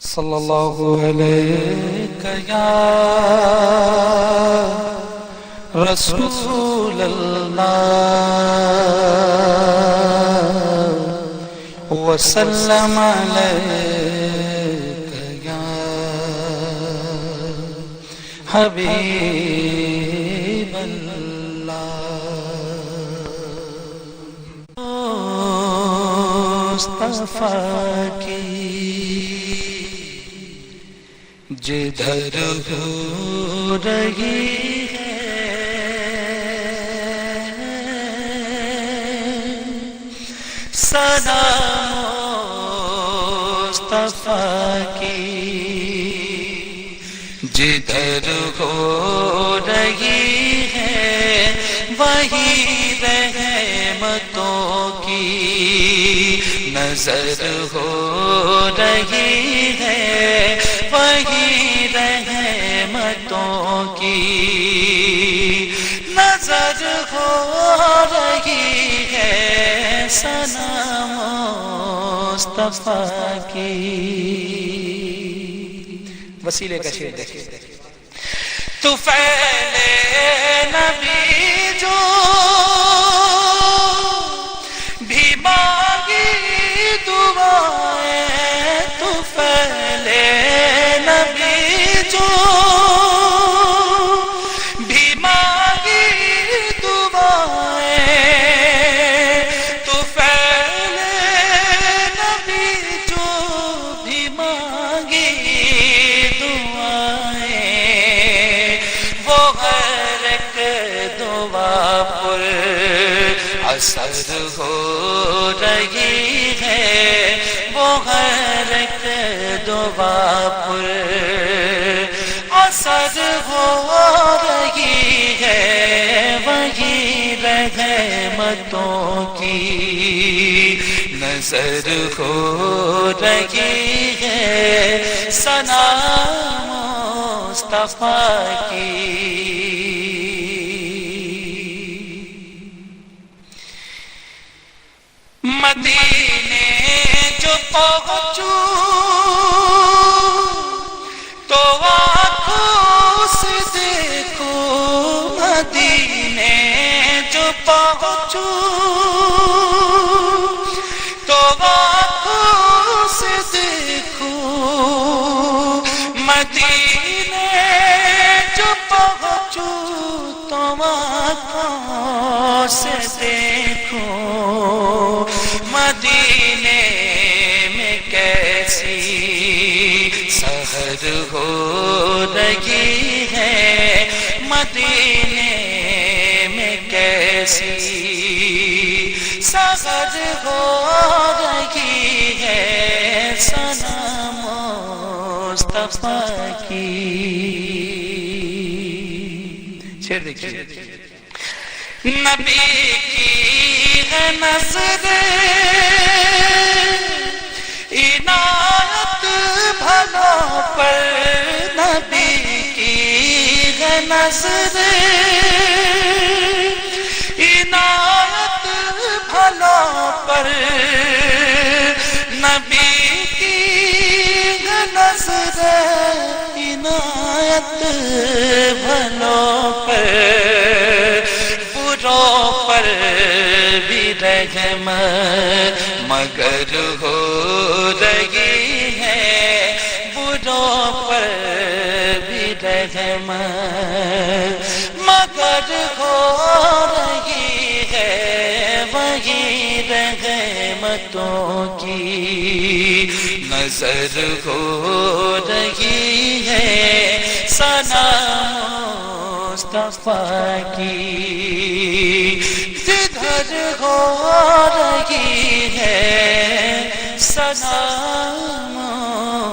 صلی اللہ علیہ یا رسول اللہ وسلم علیک یا حبیب اللہ مصطفیٰ کی جدھر ہو رہی ہے صدا مصطفیٰ کی جدھر ہو رہی ہے وہی رحمتوں کی نظر ہو رہی ہے وہی رحمتوں کی نظر ہو رہی ہے ثنا مصطفیٰ کی وسیلے کا شعر دیکھیں تو پہلے نبی جو بھی مانگی دعائیں تو پہلے نبی جو بھی مانگی دعائیں تو پہلے نبی جو بھی مانگی دعائیں وہ ہر ایک دعا پر اثر ہو رہی ہے وہ ہر ایک دعا پر اثر ہو رہی ہے وہی رحمتوں کی نظر ہو رہی ہے ثنا مصطفیٰ کی مدینے جو پہنچوں تو آنکھوں سے دیکھو مدینے جو پہنچوں تو آنکھوں سے دیکھو مدینے جو پہنچوں تو آنکھوں سے دیکھو مدینے میں کیسی سحر ہو رہی ہے مدینے میں کیسی سحر ہو رہی ہے ثنا مصطفیٰ کی شعر دیکھیے نبی کی ہے نظر عنایت بھلوں پر نبی کی ہے نظر عنایت بھلوں پر نبی کی ہے نظر عنایت بھلوں پر پر بھی رحمت مگر ہو رہی ہے بروں پر بھی رحمت مگر ہو رہی ہے وہی رحمتوں کی نظر ہو رہی ہے ثنا مصطفیٰ کی جدھر ہو رہی ہے ثنا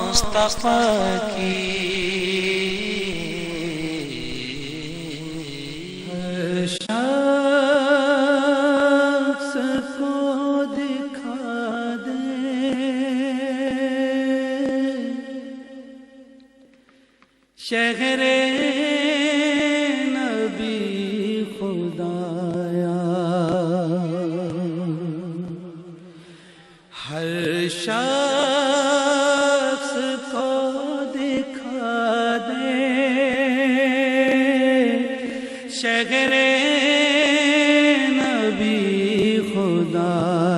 مصطفیٰ کی ہر شخص کو دکھا دے شہر ہر شخص کو شہر نبی خدا